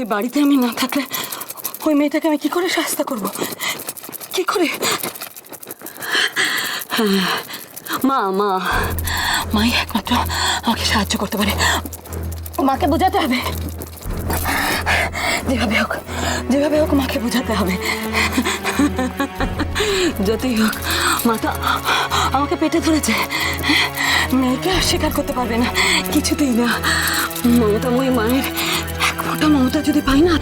এই বাড়িতে আমি না থাকলে ওই মেয়েটাকে আমি কি করে শাস্তি করব? কি করে? হ্যাঁ, মা মাই একমাত্র আমাকে সাহায্য করতে পারে। মাকে বোঝাতে হবে, যেভাবে হোক মাকে বোঝাতে হবে। যতই হোক মা তো আমাকে পেটে ধরেছে, মেয়েকে অস্বীকার করতে পারবে না, কিছুতেই না। মমতাময়ী মায়ের এক ফোঁটা মমতা যদি পাই না,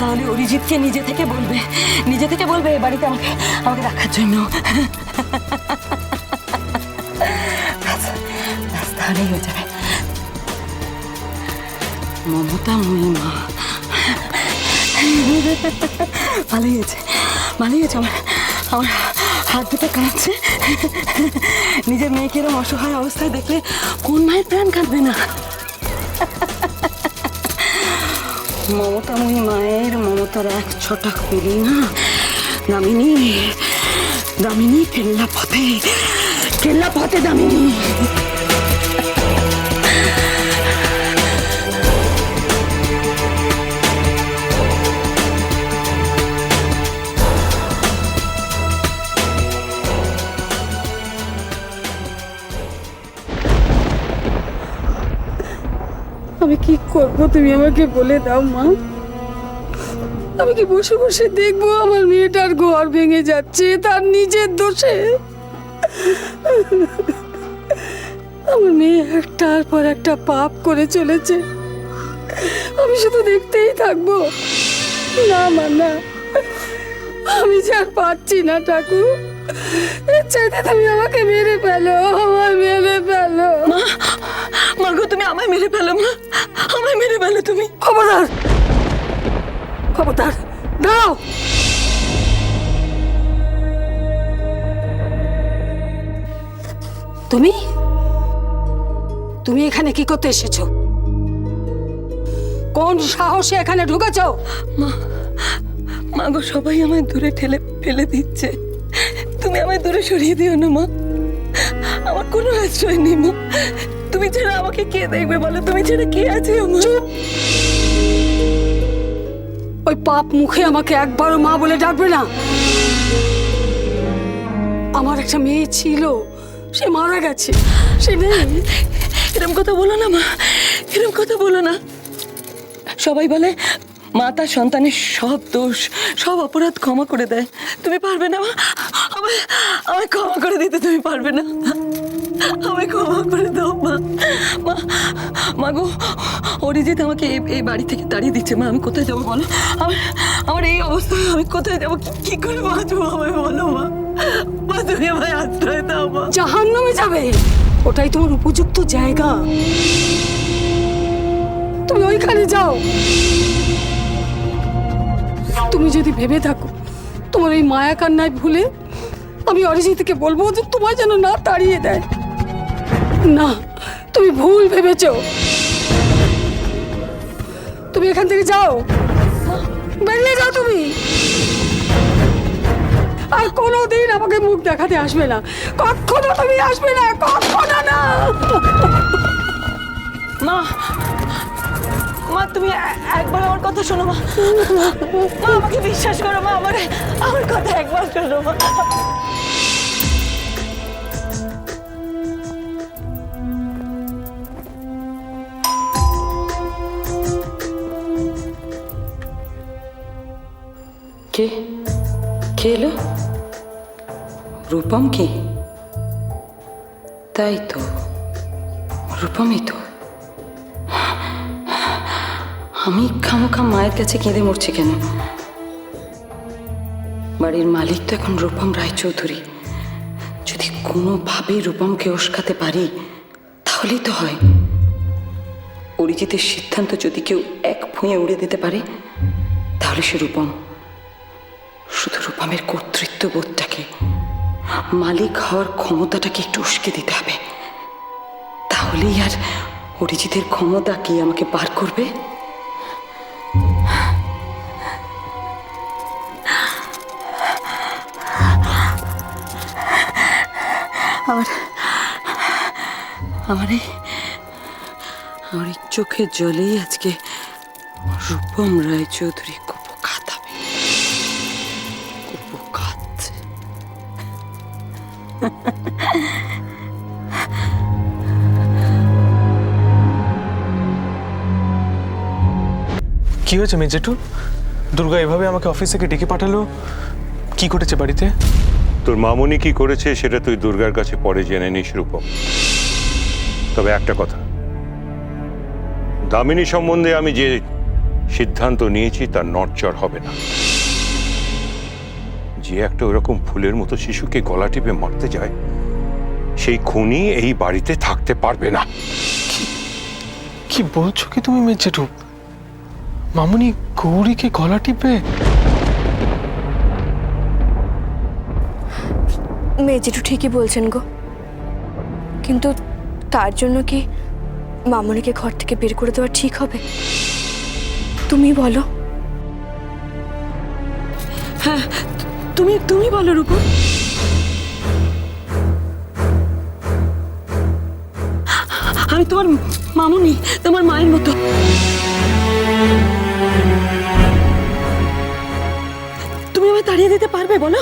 তাহলে অরিজিৎকে নিজে থেকে বলবে এ বাড়িতে আমাকে রাখার জন্য। তাহলেই হয়ে যাবে। মমতাময়ী মা, ভালোই হয়েছে। আমার হাত দুটো কাঁপছে। নিজের মেয়েকে এরকম অসহায় অবস্থায় দেখলে কোন মায়ের প্রাণ কাঁদবে না? মমতাময়ী মায়ের মমতার এক ছটাক পেলি না দামিনী, কেল্লা পথে দামিনী। আমি কি করবো তুমি আমাকে বলে দাও মা। আমি কি বসে বসে দেখবো আমার মেয়েটার ঘর ভেঙে যাচ্ছে তার নিজের দোষে? আমার মেয়ে একটার পর একটা পাপ করে চলেছে, আমি শুধু দেখতেই থাকবো? না মা, না, আমি যে আর পারছি না ঠাকুর। এর চাইতে তুমি আমাকে মেরে ফেলো, মা গো, তুমি আমায় মেরে ফেলো মা, আমায় মেরে ফেলো তুমি। খবরদার দাও। তুমি এখানে কি করতে এসেছো? কোন সাহসে এখানে ঢুকেছো? মা গো, সবাই আমায় দূরে ঠেলে ফেলে দিচ্ছে, তুমি আমায় দূরে সরিয়ে দিও না মা। আমার কোনো আশ্রয় নেই মা, তুমি ছাড়া আমাকে কে দেখবে বলো? তুমি ছাড়া কে আছে আমার? ওই পাপ মুখে আমাকে একবারও মা বলে ডাকবে না। আমার একটা মেয়ে ছিল, সে মারা গেছে, সে নেই। এরকম কথা বলো না মা, এরকম কথা বলো না। সবাই বলে মা তার সন্তানের সব দোষ, সব অপরাধ ক্ষমা করে দেয়। তুমি পারবে না মা? আমায় ক্ষমা করে দিতে তুমি পারবে না? আমায় ক্ষমা করে দাও মা গো, অরিজিৎ আমাকে এই বাড়ি থেকে তাড়িয়ে দিচ্ছে মা। আমি কোথায় যাবো বলো? আমার এই অবস্থায় আমি কোথায় যাবো, কি করে বাঁচবো আমায় বলো মা, তুমি আমায় আশ্রয় দাও মা। জাহান্নামে যাবে, ওটাই তোমার উপযুক্ত জায়গা, তুমি ওইখানে যাও। তুমি যদি ভেবে থাকো তোমার এই মায়া কান্নায় ভুলে আমি অরিজিৎকে বলবো যে তোমায় যেন না তাড়িয়ে দেয়, না, তুমি ভুল ভেবেছো। তুমি এখান থেকে যাও, বেরিয়ে যাও তুমি। আর কোনোদিন আমাকে মুখ দেখাতে আসবে না, কখনো তুমি আসবে না, কখনো না। মা তুমি একবার আমার কথা শোনো মা, আমাকে বিশ্বাস করো মা, আমার কথা একবার শোনো মা। কে এলো? রূপম? কি তাই তো, রূপমই তো। আমি খামোখা মায়ের কাছে কেঁদে মরছি কেন? বাড়ির মালিক তো এখন রূপম রায়চৌধুরী। যদি কোনোভাবে রূপমকে উস্কাতে পারি তাহলেই তো হয়। অরিজিতের সিদ্ধান্ত যদি কেউ এক ভুঁয়ে উড়ে দিতে পারে তাহলে সে রূপম। শুধু রূপমের কর্তৃত্ব বোধটাকে, মালিক হওয়ার ক্ষমতাটাকে একটু উস্কে দিতে হবে, তাহলেই আর অরিজিতের ক্ষমতা কি আমাকে পার করবে? আমার এই চোখের জলেই আজকে রূপম রায়চৌধুরী কুপোকাত হবে। কুপোকাত। কি হয়েছে মেজেটু? দুর্গা এভাবে আমাকে অফিস থেকে ডেকে পাঠালো, কি ঘটেছে বাড়িতে? তোর মামুনি কি করেছে সেটা তুই দুর্গার কাছে পরে জেনে নিস রূপম। তবে একটা কথা, দামিনী সম্বন্ধে আমি যে সিদ্ধান্ত নিয়েছি তার নড়চড় হবে না। যে একটা ওরকম ফুলের মতো শিশুকে গলা টিপে মারতে যায়, সেই খুনি এই বাড়িতে থাকতে পারবে না। কি বলছো কি তুমি মেজেটু? মামুনি গৌরীকে গলা টিপে? মেজেটু ঠিকই বলছেন গো, কিন্তু তার জন্য কি মামনিকে ঘর থেকে বের করে দেওয়া ঠিক হবে? তুমি বলো। হ্যাঁ, তুমি বলো রূপম। আমি তোমার মামুনি, তোমার মায়ের মতো। তুমি আমায় তাড়িয়ে দিতে পারবে? বলো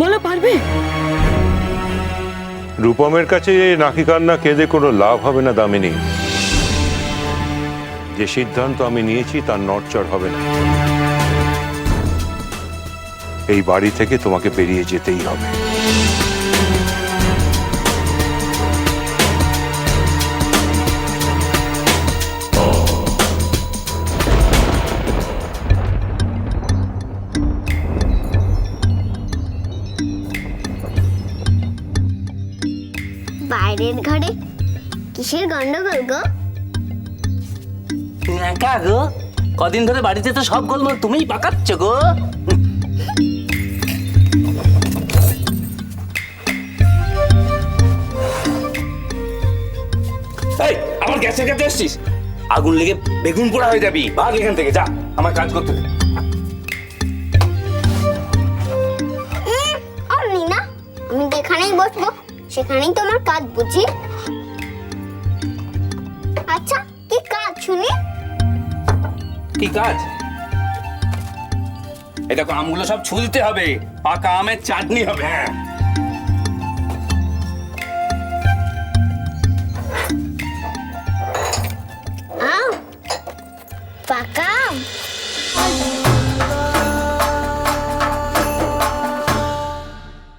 বলো, পারবে? রূপমের কাছে নাকি কান্না কেঁদে কোনো লাভ হবে না দামিনী। যে সিদ্ধান্ত আমি নিয়েছি তার নড়চড় হবে না। এই বাড়ি থেকে তোমাকে বেরিয়ে যেতেই হবে। বাইরের ঘরে কিসের গন্ডগোল গো? একা গো, কদিন ধরে বাড়িতে তো সব গোলমাল তুমিই পাকাচ্ছ গো। এই, আমার গ্যাসের কাছে এসছিস? আগুন লেগে বেগুন পোড়া হয়ে যাবি। ভাগ এখান থেকে, যা, আমার কাজ করতে দে। আর না, আমি যেখানেই বসবো সেখানেই তোমার কাজ বুঝি। আচ্ছা, কি কাজ শুনি? কি কাজ? এই দেখো, আমগুলো সব ছুলতে হবে, পাকা আমের চাটনি হবে। হ্যাঁ,